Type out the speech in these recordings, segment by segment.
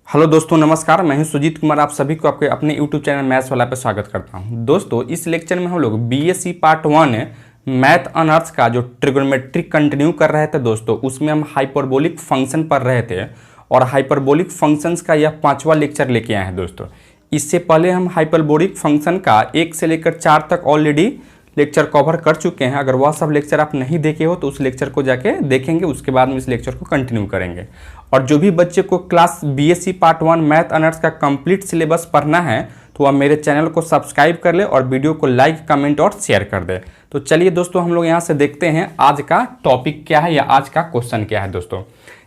Hello दोस्तों, नमस्कार। मैं हूं सुजीत कुमार। आप सभी को आपके अपने यूट्यूब चैनल मैथ्स वाला पे स्वागत करता हूं। दोस्तों, इस लेक्चर में हम लोग बीएससी पार्ट 1 मैथ ऑनर्स का जो ट्रिगोनोमेट्रिक कंटिन्यू कर रहे थे दोस्तों, उसमें हम हाइपरबोलिक फंक्शन पढ़ रहे थे और हाइपरबोलिक फंक्शंस का यह 5वां लेक्चर लेके आए हैं दोस्तों। इससे पहले हम हाइपरबोलिक फंक्शन का 1 से लेकर 4 तक ऑलरेडी लेक्चर कवर कर चुके हैं। अगर वह सब लेक्चर आप नहीं देखे हो तो उस लेक्चर को जाके देखेंगे, उसके बाद में इस लेक्चर को कंटिन्यू करेंगे। और जो भी बच्चे को class BSc part 1 math honours का कंप्लीट सिलेबस पढ़ना है तो वह मेरे चैनल को सब्सक्राइब कर ले और वीडियो को लाइक, कमेंट और शेयर कर दे। तो चलिए दोस्तों, हम लोग यहाँ से देखते हैं आज का टॉपिक क्या है या आज का क्वेश्चन क्या है दोस्तों।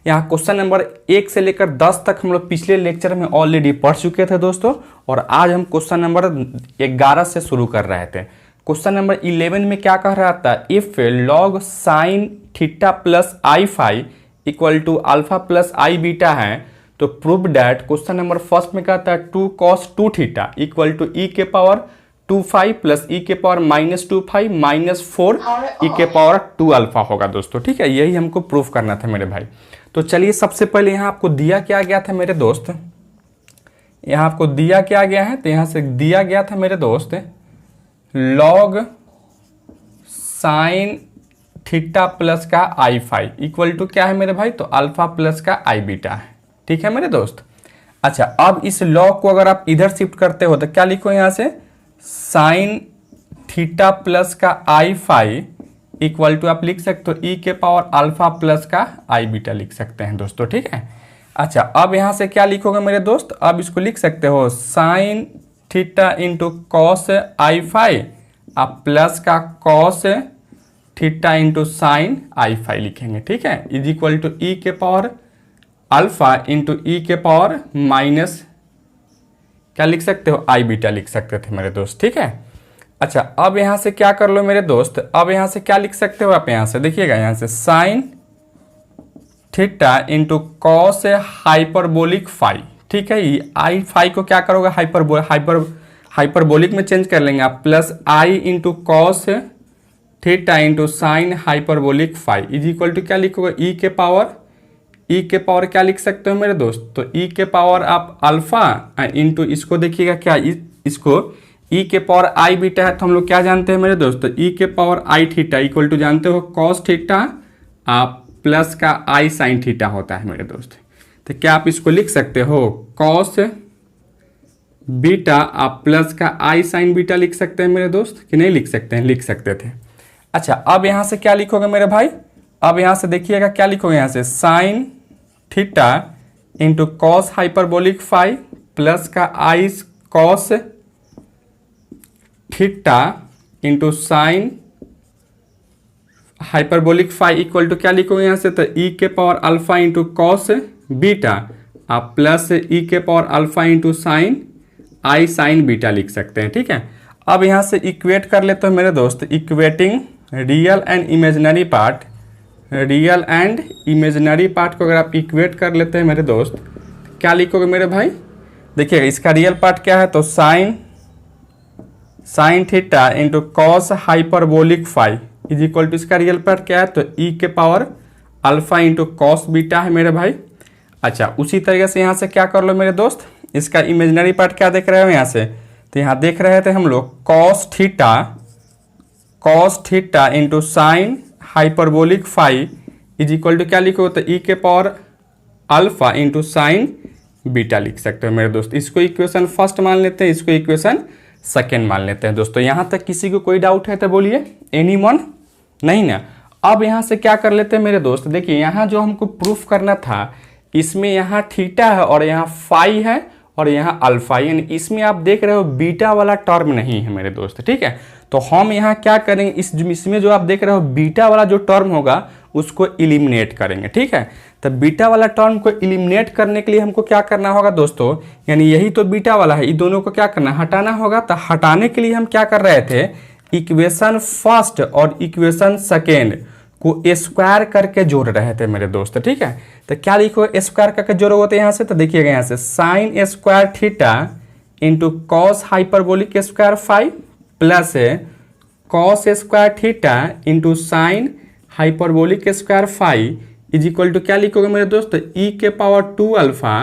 यहाँ क्वेश्चन नंबर 1 से लेकर 10 तक हम लोग पिछले लेक्चर में ऑलरेडी पढ़ चुके थे दोस्तों, और आज हम क्वेश्चन नंबर 11 से शुरू कर रहे थे। क्वेश्चन नंबर 11 में क्या कह रहा था, if log sine theta plus i phi equal to alpha plus i beta है तो prove that. Question number first में कहता है 2 cos 2 theta equal to e के पावर 2 फाई प्लस ई के पावर -2 फाई माइनस 4 ई के power 2 alpha होगा दोस्तों। ठीक है, यही हमको प्रूफ करना था मेरे भाई। तो चलिए, सबसे पहले यहाँ आपको दिया क्या गया था मेरे दोस्त, यहाँ आपको दिया क्या गया है, तो यहाँ से दिया गया था मेरे दोस्त लॉग साइन थीटा प्लस का आई फाई इक्वल टू क्या है मेरे भाई, तो अल्फा प्लस का आई बीटा है। ठीक है मेरे दोस्त। अच्छा, अब इस लॉग को अगर आप इधर शिफ्ट करते हो तो क्या लिखो यहाँ से, साइन थीटा प्लस का आई फाई इक्वल टू आप लिख सकते हो ई के पावर अल्फा प्लस का आई बीटा लिख सकते हैं दोस्तों। ठीक है। अच्छा, अब यहाँ से क्या लिखोगे मेरे दोस्त, अब इसको लिख सकते हो साइन थीटा इंटू कॉस आई फाई आप प्लस का कॉस थीटा इंटू साइन आई फाई लिखेंगे। ठीक है, इज इक्वल टू ई के पावर अल्फा इंटू ई के पावर माइनस क्या लिख सकते हो, आई बीटा लिख सकते थे मेरे दोस्त। ठीक है। अच्छा, अब यहां से क्या कर लो मेरे दोस्त, अब यहां से क्या लिख सकते हो आप, यहां से देखिएगा, यहां से sine theta into cos hyperbolic phi. ठीक है, ये आई फाई को क्या करोगे, हाइपरबोलिक में चेंज कर लेंगे आप, plus i into cos theta into sine hyperbolic phi is equal to क्या लिखोगे, ई के पावर क्या लिख सकते हो मेरे दोस्त, तो ई के पावर आप अल्फा इंटू इसको देखिएगा क्या, इसको ई के पावर आई बीटा है तो हम लोग क्या जानते हैं मेरे दोस्त, ई के power i theta equal to जानते हो कॉस थीटा आप प्लस का आई साइन थीटा होता है मेरे दोस्त। तो क्या आप इसको लिख सकते हो, कॉस बीटा आप प्लस का आई साइन बीटा लिख सकते हैं मेरे दोस्त कि नहीं लिख सकते हैं, लिख सकते थे। अच्छा, अब यहां से क्या लिखोगे मेरे भाई, अब यहां से देखिएगा क्या लिखोगे, यहां से sine theta into cos hyperbolic phi plus का i cos theta into sine hyperbolic phi equal to क्या लिखोगे यहां से, तो ई के power alpha into cos beta आप प्लस ई के power alpha into sine i sine beta लिख सकते हैं। ठीक है। अब यहां से इक्वेट कर लेते हो मेरे दोस्त, equating real and imaginary part, real and imaginary part को अगर आप इक्वेट कर लेते हैं मेरे दोस्त, क्या लिखोगे मेरे भाई, देखिए इसका रियल पार्ट क्या है, तो sine theta into cos hyperbolic phi is equal to इसका रियल पार्ट क्या है, तो ई के power alpha into cos beta है मेरे भाई। अच्छा, उसी तरीके से यहाँ से क्या कर लो मेरे दोस्त, इसका इमेजिनरी पार्ट क्या देख रहे हो यहाँ से, तो यहाँ देख रहे थे हम लोग cos theta into sine hyperbolic phi is equal to क्या लिखो, तो ई के power alpha into sine beta लिख सकते हो मेरे दोस्त। इसको इक्वेशन फर्स्ट मान लेते हैं, इसको इक्वेशन सेकेंड मान लेते हैं दोस्तों। यहाँ तक किसी को कोई डाउट है तो बोलिए, एनीवन, नहीं ना। अब यहाँ से क्या कर लेते हैं मेरे दोस्त, देखिए यहाँ जो हमको प्रूफ करना था, इसमें यहाँ थीटा है और यहाँ फाई है और यहाँ अल्फा, यानी इसमें आप देख रहे हो बीटा वाला टर्म नहीं है मेरे दोस्त। ठीक है, तो हम यहाँ क्या करेंगे, इसमें जो आप देख रहे हो बीटा वाला जो टर्म होगा उसको इलिमिनेट करेंगे। ठीक है, तो बीटा वाला टर्म को इलिमिनेट करने के लिए हमको क्या करना होगा दोस्तों, यानी यही तो बीटा वाला है, इन दोनों को क्या करना, हटाना होगा। तो हटाने के लिए हम क्या कर रहे थे, इक्वेशन फर्स्ट और इक्वेशन सेकेंड को स्क्वायर करके जोड़ रहे थे मेरे दोस्त। ठीक है, तो क्या लिखो, स्क्वायर करके जोड़ोगे तो यहाँ से, तो देखिएगा यहाँ से sine square theta into cos hyperbolic square phi plus cos square theta into sine hyperbolic square phi is equal to क्या लिखोगे मेरे दोस्त, ई के power 2 alpha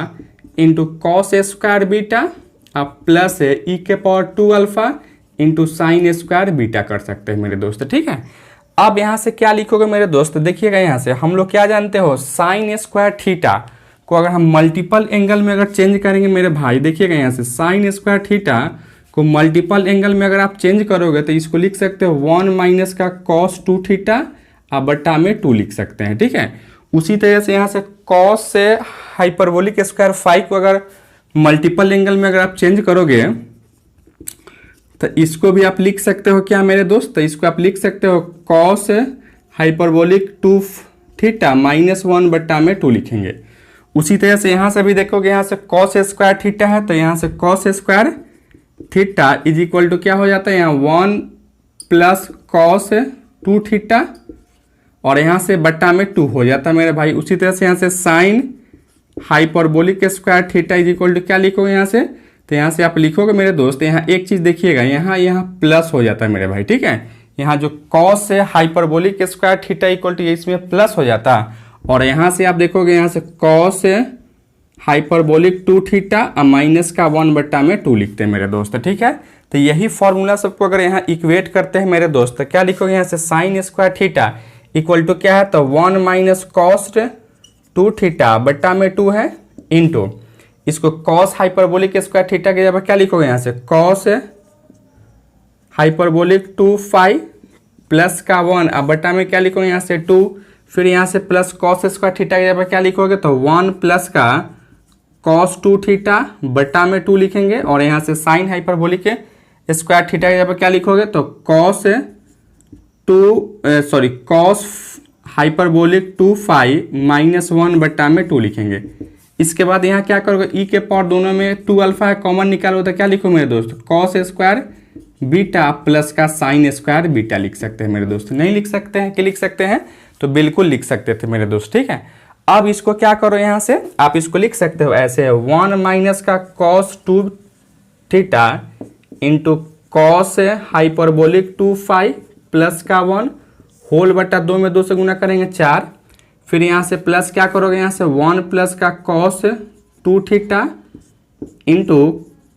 into cos square beta अब प्लस ई के power 2 alpha into sine square beta कर सकते हैं मेरे दोस्त। ठीक है, अब यहाँ से क्या लिखोगे मेरे दोस्त, देखिएगा यहाँ से हम लोग क्या जानते हो, साइन स्क्वायर थीटा को अगर हम मल्टीपल एंगल में अगर चेंज करेंगे मेरे भाई, देखिएगा यहाँ से साइन स्क्वायर थीटा को मल्टीपल एंगल में अगर आप चेंज करोगे तो इसको लिख सकते हो 1 माइनस का कॉस 2 थीटा अब बटा में 2 लिख सकते हैं। ठीक है, उसी तरह से यहाँ से कॉस से हाइपरबोलिक स्क्वायर 5 को अगर मल्टीपल एंगल में अगर आप चेंज करोगे तो इसको भी आप लिख सकते हो क्या मेरे दोस्त, तो इसको आप लिख सकते हो कॉस हाइपरबोलिक 2 थीटा -1 बटा में 2 लिखेंगे। उसी तरह से यहाँ से भी देखोगे, यहाँ से कॉस स्क्वायर थीटा है तो यहाँ से cos square theta is equal to क्या हो जाता है, यहाँ 1 प्लस कॉस 2 थीटा और यहाँ से बट्टा में 2 हो जाता है मेरे भाई। उसी तरह से यहाँ से sine hyperbolic square theta is equal to क्या लिखोगे यहाँ से, तो यहाँ से आप लिखोगे मेरे दोस्त, यहाँ एक चीज़ देखिएगा, यहाँ प्लस हो जाता है मेरे भाई। ठीक है, यहाँ जो कॉस से hyperbolic square theta equal to इसमें प्लस हो जाता और यहाँ से आप देखोगे यहाँ से कॉस हाइपरबोलिक 2 थीटा और माइनस का 1 बट्टा में 2 लिखते हैं मेरे दोस्त। ठीक है, तो यही फॉर्मूला सबको अगर यहाँ इक्वेट करते हैं मेरे दोस्त, क्या लिखोगे यहाँ से sine square theta equal to क्या है, तो 1 माइनस कॉस 2 थीटा बट्टा में 2 है इंटू इसको कॉस हाइपरबोलिक स्क्वायर थीटा के जगह क्या लिखोगे यहाँ से कॉस हाइपरबोलिक 2 फाई प्लस का 1 अब बट्टा में क्या लिखोगे यहाँ से 2, फिर यहाँ से प्लस कॉस स्क्वायर थीटा के जगह क्या लिखोगे, तो 1 प्लस का कॉस 2 थीटा बट्टा में 2 लिखेंगे और यहाँ से साइन हाइपरबोलिक स्क्वायर थीटा के जगह क्या लिखोगे, तो कॉस हाइपरबोलिक 2 फाई -1 बट्टा में 2 लिखेंगे। इसके बाद यहाँ क्या करोगे, ई के पावर दोनों में 2 अल्फा है कॉमन निकालो तो क्या लिखो मेरे दोस्त, कॉस स्क्वायर बीटा प्लस का साइन स्क्वायर बीटा लिख सकते हैं मेरे दोस्त। नहीं लिख सकते हैं कि लिख सकते हैं, तो बिल्कुल लिख सकते थे मेरे दोस्त। ठीक है, अब इसको क्या करो, यहाँ से आप इसको लिख सकते हो ऐसे 1 माइनस का cos 2 theta into cos hyperbolic 2 phi plus का 1 होल बटा 2 में 2 से गुना करेंगे 4, फिर यहाँ से प्लस क्या करोगे, यहाँ से 1 प्लस का cos 2 theta into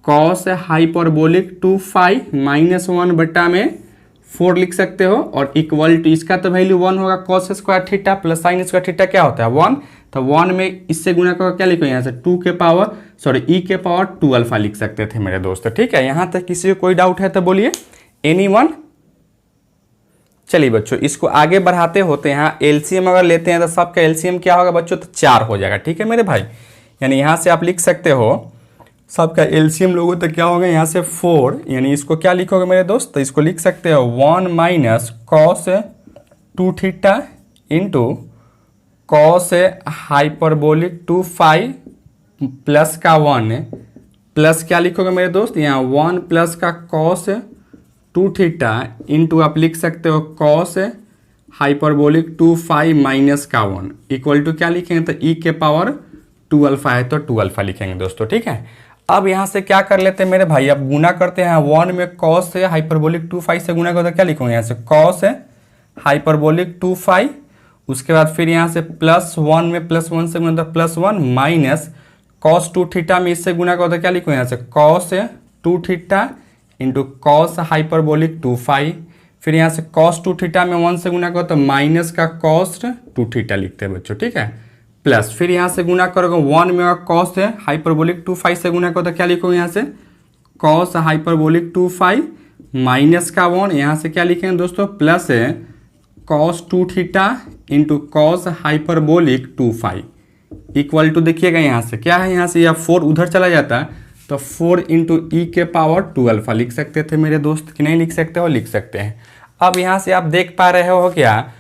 cos hyperbolic 2 phi -1 बट्टा में 4 लिख सकते हो और इक्वल टू इसका तो वैल्यू 1 होगा, cos square theta plus sign square theta क्या होता है 1, तो 1 में इससे गुना करके क्या लिखो यहाँ से ई के पावर 2 अल्फा लिख सकते थे मेरे दोस्त। ठीक है, यहाँ तक किसी को कोई डाउट है तो बोलिए, एनीवन। चलिए बच्चों इसको आगे बढ़ाते होते हैं, एलसीएम अगर लेते हैं तो सबका एलसीएम क्या होगा बच्चों, तो 4 हो जाएगा। ठीक है मेरे भाई, यानी यहाँ से आप लिख सकते हो सबका एलसीएम लोगों तो क्या होगा यहाँ से 4, यानी इसको क्या लिखोगे मेरे दोस्त, तो इसको लिख सकते हो 1 minus cos 2 theta into cos hyperbolic 2 phi plus का 1 प्लस क्या लिखोगे मेरे दोस्त, यहाँ 1 प्लस का कॉस 2 थीटा इंटू आप लिख सकते हो कॉस हाइपरबोलिक 2 फाई माइनस का 1 इक्वल टू क्या लिखेंगे, तो ई के पावर 2 अल्फा है तो 2 अल्फा लिखेंगे दोस्तों। ठीक है, अब यहाँ से क्या कर लेते हैं मेरे भाई, अब गुना करते हैं 1 में कॉस से हाइपरबोलिक 2 फाई से गुना करते क्या लिखूंगे यहाँ से कॉस हाइपरबोलिक 2 फाई, उसके बाद फिर यहाँ से +1 में +1 से गुना तो +1 माइनस कॉस 2 थीटा में इससे गुना करते क्या लिखूंगे यहाँ से cos 2 theta into cos hyperbolic 2 phi, फिर यहाँ से कॉस 2 थीटा में 1 से गुना करो तो माइनस का कॉस 2 थीटा लिखते हैं बच्चों। ठीक है, प्लस फिर यहाँ से गुना करोगे 1 में कॉस हाइपरबोलिक 2 फाई से गुना करो तो क्या लिखोगे यहाँ से कॉस हाइपरबोलिक 2 फाई माइनस का 1, यहाँ से क्या लिखेंगे दोस्तों plus cos 2 theta into cos hyperbolic 2 phi equal to देखिएगा यहाँ से क्या है, यहाँ से या 4 उधर चला जाता तो 4 इंटू ई के पावर 2 अल्फा लिख सकते थे मेरे दोस्त, कि नहीं लिख सकते हो, लिख सकते हैं। अब यहाँ से आप देख पा रहे हो क्या,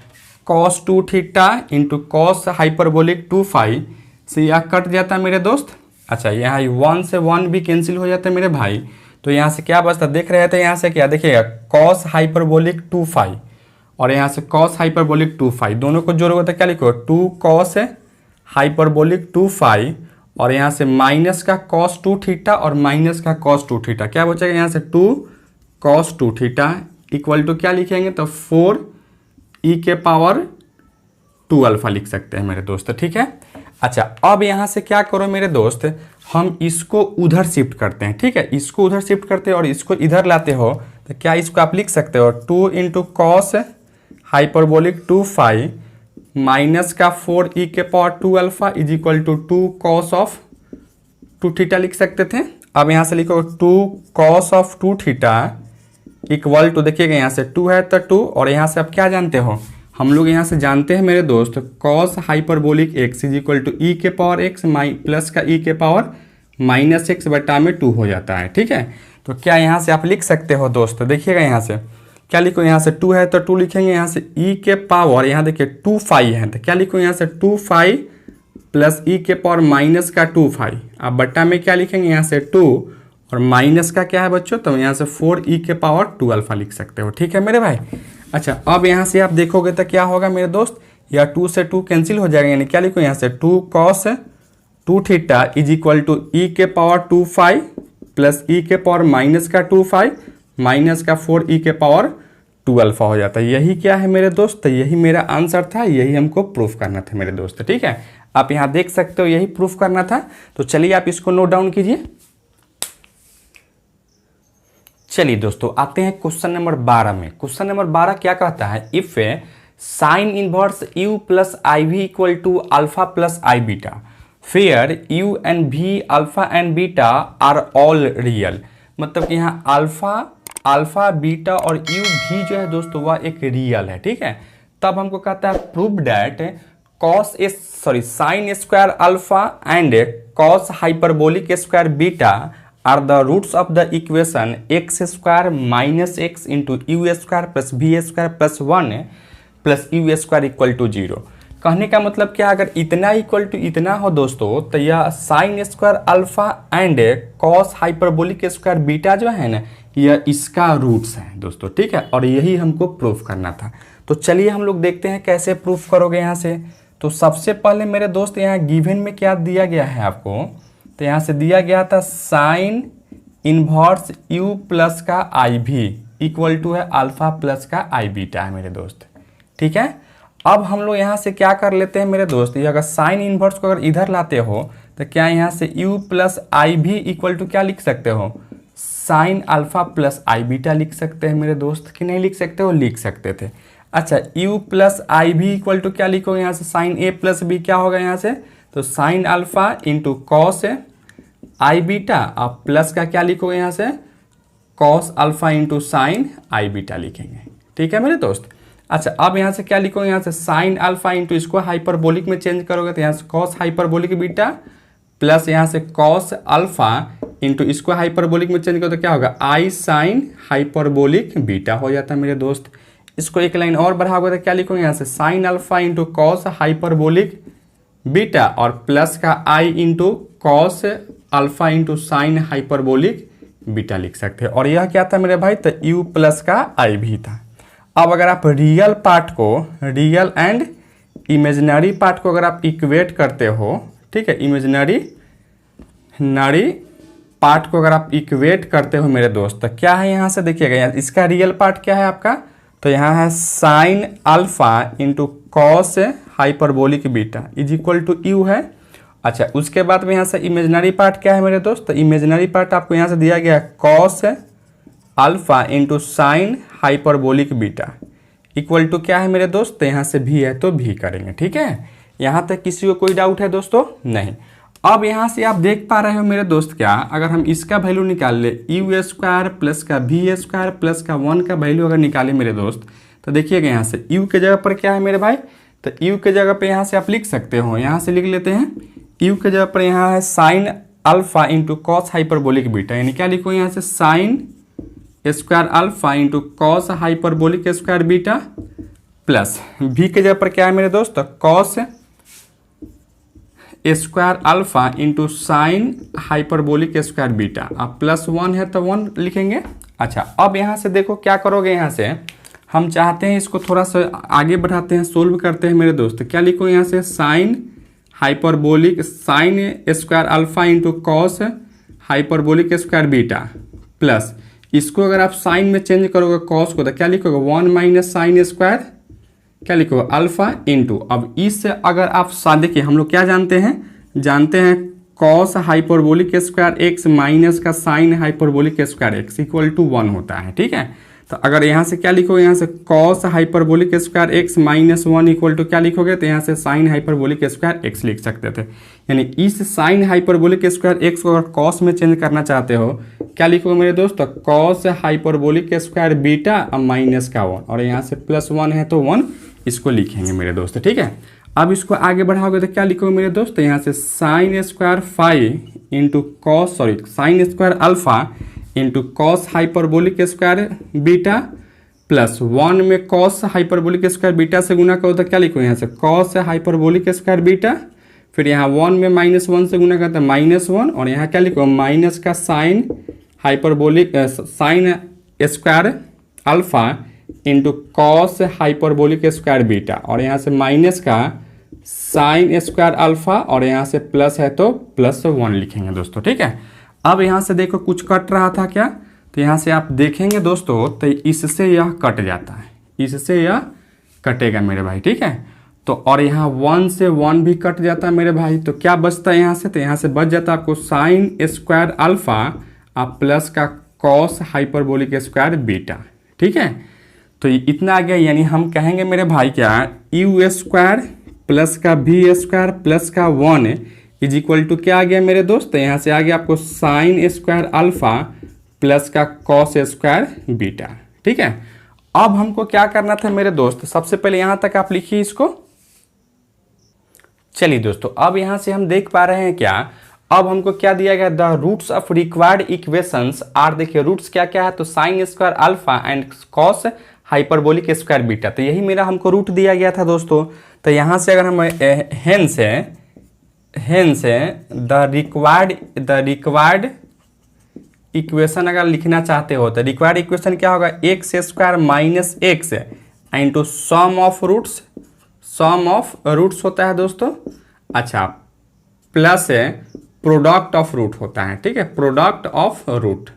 cos 2 theta into cos hyperbolic 2 phi से यह कट जाता है मेरे दोस्त। अच्छा, यहाँ 1 से 1 भी कैंसिल हो जाता है मेरे भाई, तो यहाँ से क्या बचता देख रहे थे, यहाँ से क्या देखिएगा कॉस हाइपरबोलिक 2 फाई और यहाँ से कॉस हाइपरबोलिक 2 फाई दोनों को जोड़ोगे तो क्या लिखो 2 कॉस हाइपरबोलिक 2 फाई और यहाँ से माइनस का कॉस 2 थीटा और माइनस का कॉस 2 थीटा क्या बचेगा यहाँ से 2 कॉस 2 थीटा इक्वल टू क्या लिखेंगे, तो 4 ई के पावर 2 अल्फा लिख सकते हैं मेरे दोस्त। ठीक है, अच्छा अब यहाँ से क्या करो मेरे दोस्त, हम इसको उधर शिफ्ट करते हैं, ठीक है, इसको उधर शिफ्ट करते हैं और इसको इधर लाते हो, तो क्या इसको आप लिख सकते हो 2 into cos hyperbolic 2 phi minus का 4 ई के power 2 alpha is equal to 2 cos of 2 theta लिख सकते थे। अब यहाँ से लिखो 2 cos of 2 theta equal to, देखिएगा यहाँ से 2 है तो 2, और यहाँ से आप क्या जानते हो, हम लोग यहाँ से जानते हैं मेरे दोस्त cos hyperbolic x is equal to e के पावर एक्स प्लस का ई के पावर माइनस एक्स बटा में 2 हो जाता है, ठीक है। तो क्या यहाँ से आप लिख सकते हो दोस्त, देखिएगा यहाँ से क्या लिखो, यहाँ से 2 है तो 2 लिखेंगे, यहाँ से ई के पावर, यहाँ देखिए 2 फाई है तो क्या लिखो, यहाँ से 2 फाई प्लस ई के पावर माइनस का 2 फाई, अब बट्टा में क्या लिखेंगे, यहाँ से 2 और माइनस का क्या है बच्चों, तो यहाँ से 4 ई के पावर 2 अल्फा लिख सकते हो, ठीक है मेरे भाई। अच्छा, अब यहाँ से आप देखोगे तो क्या होगा मेरे दोस्त, या 2 से 2 कैंसिल हो जाएगा, यानी क्या लिखो, यहाँ से 2 cos 2 theta is equal to e के पावर 2 फाई प्लस ई के पावर माइनस का 2 फाई माइनस का 4 ई के पावर 2 अल्फा हो जाता है। यही क्या है मेरे दोस्त, यही मेरा आंसर था, यही हमको प्रूफ करना था मेरे दोस्त, ठीक है। आप यहाँ देख सकते हो यही प्रूफ करना था। तो चलिए आप इसको नोट डाउन कीजिए। चलिए दोस्तों आते हैं क्वेश्चन नंबर 12 में। क्वेश्चन नंबर 12 क्या कहता है, if sine inverse u plus i v equal to alpha plus i beta where u and v alpha and beta are all real, मतलब कि यहाँ अल्फा बीटा और u भी जो है दोस्तों वह एक रियल है, ठीक है। तब हमको कहता है prove that sine square alpha and cos hyperbolic square beta are the roots of the equation x square minus x into u square plus v square plus 1 plus u square equal to 0। कहने का मतलब क्या, अगर इतना equal to इतना हो दोस्तों तो यह sign square alpha and cos hyperbolic square beta जो है ना, यह इसका रूट्स है दोस्तों, ठीक है। और यही हमको प्रूफ करना था। तो चलिए हम लोग देखते हैं कैसे प्रूफ करोगे यहाँ से। तो सबसे पहले मेरे दोस्त यहाँ गिवन में क्या दिया गया है आपको, तो यहाँ से दिया गया था साइन इनवर्स u प्लस का आई भी इक्वल टू है अल्फा प्लस का आई बीटा है मेरे दोस्त, ठीक है। अब हम लोग यहाँ से क्या कर लेते हैं मेरे दोस्त, ये अगर साइन इनवर्स को अगर इधर लाते हो तो क्या यहाँ से u प्लस आई भी इक्वल टू क्या लिख सकते हो, sine alpha plus i beta लिख सकते हैं मेरे दोस्त, कि नहीं लिख सकते हो, लिख सकते थे। अच्छा, u प्लस आई भी इक्वल टू क्या लिखो, यहाँ से साइन a प्लस बी क्या होगा यहाँ से, तो साइन अल्फा इंटू कॉस आई बीटा, आप प्लस का क्या लिखोगे यहाँ से कॉस अल्फा इंटू साइन आई बीटा लिखेंगे, ठीक है मेरे दोस्त। अच्छा, अब यहाँ से क्या लिखोगे, यहाँ से साइन अल्फा इंटू इसको हाइपरबोलिक में चेंज करोगे तो यहाँ से कॉस हाइपरबोलिक बीटा प्लस यहाँ से कॉस अल्फा इंटू इसको हाइपरबोलिक में चेंज करो तो क्या होगा, आई साइन हाइपरबोलिक बीटा हो जाता है मेरे दोस्त। इसको एक लाइन और बढ़ाओगे तो क्या लिखोगे, यहाँ से sine alpha into cos hyperbolic beta और प्लस का i into cos alpha into sine hyperbolic beta लिख सकते हैं। और यह क्या था मेरे भाई, तो u प्लस का आई भी था। अब अगर आप रियल पार्ट को, रियल एंड इमेजिनरी पार्ट को अगर आप इक्वेट करते हो, ठीक है, इमेजिनरी पार्ट को अगर आप इक्वेट करते हो मेरे दोस्त, तो क्या है यहाँ से देखिएगा, इसका रियल पार्ट क्या है आपका, तो यहाँ है sine alpha into cos hyperbolic beta is equal to u है। अच्छा, उसके बाद में यहाँ से इमेजिनरी पार्ट क्या है मेरे दोस्त, तो इमेजिनरी पार्ट आपको यहाँ से दिया गया है cos alpha into sine hyperbolic beta equal to क्या है मेरे दोस्त, तो यहाँ से भी है तो भी करेंगे, ठीक है। यहाँ तक किसी को कोई डाउट है दोस्तों, नहीं। अब यहाँ से आप देख पा रहे हो मेरे दोस्त, क्या अगर हम इसका वैल्यू निकाल ले, यू स्क्वायर प्लस का वी स्क्वायर प्लस का 1 का वैल्यू अगर निकाले मेरे दोस्त, तो देखिएगा यहाँ से यू के जगह पर क्या है मेरे भाई, तो यू के जगह पे यहाँ से आप लिख सकते हो, यहाँ से लिख लेते हैं यू के जगह पर यहाँ है sine alpha into cos hyperbolic beta, यानी क्या लिखो यहाँ से sine square alpha into cos hyperbolic square beta plus v के जगह पर क्या है मेरे दोस्त, cos square alpha into sine hyperbolic square beta, अब प्लस 1 है तो 1 लिखेंगे। अच्छा, अब यहाँ से देखो क्या करोगे, यहाँ से हम चाहते हैं इसको थोड़ा सा आगे बढ़ाते हैं, सोल्व करते हैं मेरे दोस्त। क्या लिखो यहाँ से sine hyperbolic sign square alpha into cos hyperbolic square beta plus इसको अगर आप साइन में चेंज करोगे कॉस को तो क्या लिखोगे 1 माइनस साइन स्क्वायर क्या लिखोगे अल्फा इंटू, अब इससे अगर आप देखिए हम लोग क्या जानते हैं cos hyperbolic square x minus का sine hyperbolic square x equal to 1 होता है। ठीक है, तो अगर यहाँ से क्या लिखोगे, यहाँ से cos hyperbolic square x minus 1 equal to क्या लिखोगे, तो यहाँ से साइन हाइपरबोलिक स्क्वायर एक्स लिख सकते थे। यानी इस साइन हाइपरबोलिक स्क्वायर एक्स को अगर कॉस में चेंज करना चाहते हो, क्या लिखोगे मेरे दोस्त, तो कॉस हाइपरबोलिक स्क्वायर बीटा और माइनस का 1, और यहाँ से +1 है तो 1 इसको लिखेंगे मेरे दोस्त। ठीक है, अब इसको आगे बढ़ाओगे तो क्या लिखोगे मेरे दोस्त, तो यहाँ से sine square phi into cos sine square alpha into cos hyperbolic square beta +1 में कॉस हाइपरबोलिक स्क्वायर बीटा से गुना करो तो क्या लिखो, यहाँ से कॉस हाइपरबोलिक स्क्वायर बीटा, फिर यहाँ 1 में -1 से गुना करते हैं -1, और यहाँ क्या लिखो, माइनस का sine hyperbolic sign square alpha into cos hyperbolic square beta, और यहाँ से माइनस का साइन स्क्वायर अल्फा, और यहाँ से प्लस है तो +1 लिखेंगे दोस्तों। ठीक है, अब यहाँ से देखो कुछ कट रहा था क्या, तो यहाँ से आप देखेंगे दोस्तों तो इससे यह कट जाता है, इससे यह कटेगा मेरे भाई। ठीक है, तो और यहाँ 1 से 1 भी कट जाता है मेरे भाई, तो क्या बचता है यहाँ से, तो यहाँ से बच जाता है आपको साइन स्क्वायर अल्फा आप प्लस का कॉस हाइपरबोलिक स्क्वायर बीटा। ठीक है, तो इतना आ गया, यानी हम कहेंगे मेरे भाई क्या, यू स्क्वायर प्लस का भी स्क्वायर प्लस का 1 इज इक्वल टू क्या आ गया मेरे दोस्त, यहाँ से आ गया आपको साइन स्क्वायर अल्फा प्लस का कॉस स्क्वायर बीटा। ठीक है, अब हमको क्या करना था मेरे दोस्त, सबसे पहले यहाँ तक आप लिखिए इसको। चलिए दोस्तों, अब यहाँ से हम देख पा रहे हैं क्या, अब हमको क्या दिया गया, the roots of required equations are, देखिए रूट्स क्या क्या है, तो sine square alpha and cos hyperbolic square beta, तो यही मेरा हमको रूट दिया गया था दोस्तों। तो यहाँ से अगर हम हेंस द रिक्वायर्ड इक्वेशन अगर लिखना चाहते हो तो रिक्वायर्ड इक्वेशन क्या होगा, x square minus x into sum of roots होता है दोस्तों। अच्छा, प्लस प्रोडक्ट ऑफ रूट होता है। ठीक है, product of root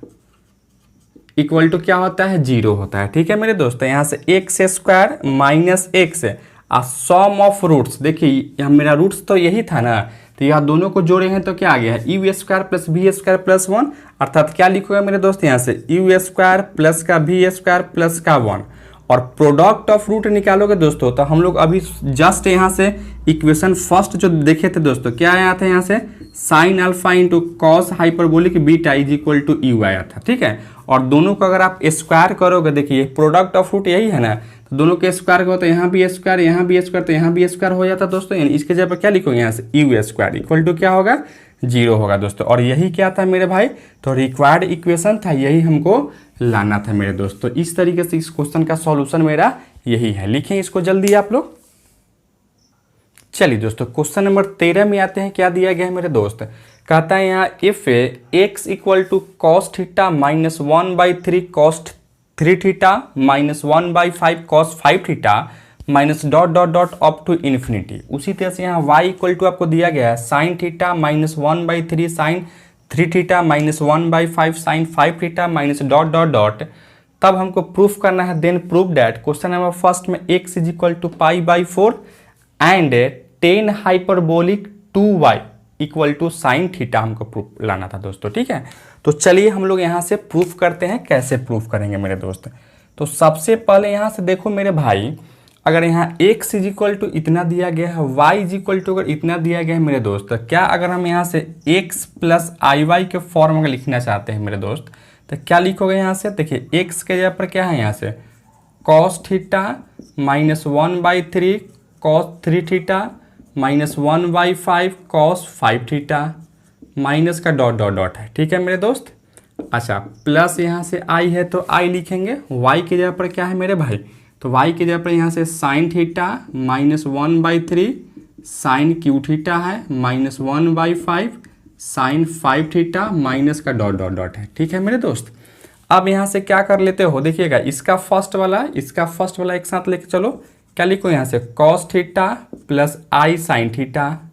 equal to क्या होता है, 0 होता है। ठीक है मेरे दोस्तों, यहाँ से एक्स स्क्वायर माइनस एक्स और सम ऑफ रूट्स, देखिए यहाँ मेरा रूट्स तो यही था ना, तो यहाँ दोनों को जोड़े हैं तो क्या आ गया है, यू स्क्वायर प्लस भी स्क्वायर प्लस 1, अर्थात क्या लिखोगे मेरे दोस्त, यहाँ से यू स्क्वायर प्लस का भी स्क्वायर प्लस का 1, और प्रोडक्ट ऑफ रूट निकालोगे दोस्तों, तो हम लोग अभी जस्ट यहाँ से इक्वेशन फर्स्ट जो देखे थे दोस्तों, क्या आया था, यहाँ से sine alpha into cos hyperbolic beta is equal to u आया था। ठीक है, और दोनों को अगर आप स्क्वायर करोगे, देखिए प्रोडक्ट ऑफ रूट यही है ना, तो दोनों के स्क्वायर करो तो यहाँ भी स्क्वायर, यहाँ भी स्क्वायर, तो यहाँ भी स्क्वायर हो जाता दोस्तों। यानी इसके जगह पर क्या लिखोगे, यहाँ से यू स्क्वायर इक्वल टू क्या होगा, 0 होगा दोस्तों। और यही क्या था मेरे भाई, तो रिक्वायर्ड इक्वेशन था, यही हमको लाना था मेरे दोस्त। तो इस तरीके से इस क्वेश्चन का सॉल्यूशन मेरा यही है, लिखें इसको जल्दी आप लोग। चलिए दोस्तों, क्वेश्चन नंबर 13 में आते हैं, क्या दिया गया है मेरे दोस्त, कहता है यहाँ if x equal to cos theta minus 1/3 cos 3 theta minus 1/5 cos 5 theta minus dot dot dot up to infinity. उसी तरह से यहाँ y इक्वल टू आपको दिया गया है sine theta minus 1/3 sine 3 theta minus 1/5 sine 5 theta minus dot dot dot. तब हमको प्रूफ करना है, then proof that question number first में x is equal to π/4 and 10 hyperbolic 2y equal to sine theta हमको प्रूफ लाना था दोस्तों। ठीक है, तो चलिए हम लोग यहाँ से प्रूफ करते हैं, कैसे प्रूफ करेंगे मेरे दोस्त। तो सबसे पहले यहाँ से देखो मेरे भाई, अगर यहाँ x इज इक्वल टू इतना दिया गया है, y इज इक्वल टू अगर इतना दिया गया है मेरे दोस्त, तो क्या अगर हम यहाँ से x प्लस IY के फॉर्म अगर लिखना चाहते हैं मेरे दोस्त, तो क्या लिखोगे यहाँ से, देखिए x के जगह पर क्या है, यहाँ से cos theta minus 1/3 cos 3 theta minus 1/5 cos 5 theta minus का डॉट डॉट डॉट है। ठीक है मेरे दोस्त। अच्छा, प्लस यहाँ से i है तो i लिखेंगे, y की जगह पर क्या है मेरे भाई, तो y की जगह पर यहाँ से साइन थीटा माइनस 1/3 साइन क्यू थीटा है माइनस 1/5 साइन 5 थीटा माइनस का डॉट डॉट डॉट है। ठीक है मेरे दोस्त। अब यहाँ से क्या कर लेते हो, देखिएगा इसका फर्स्ट वाला एक साथ लेके चलो, क्या लिखो यहाँ से कॉस थीटा प्लस आई साइन थीटा,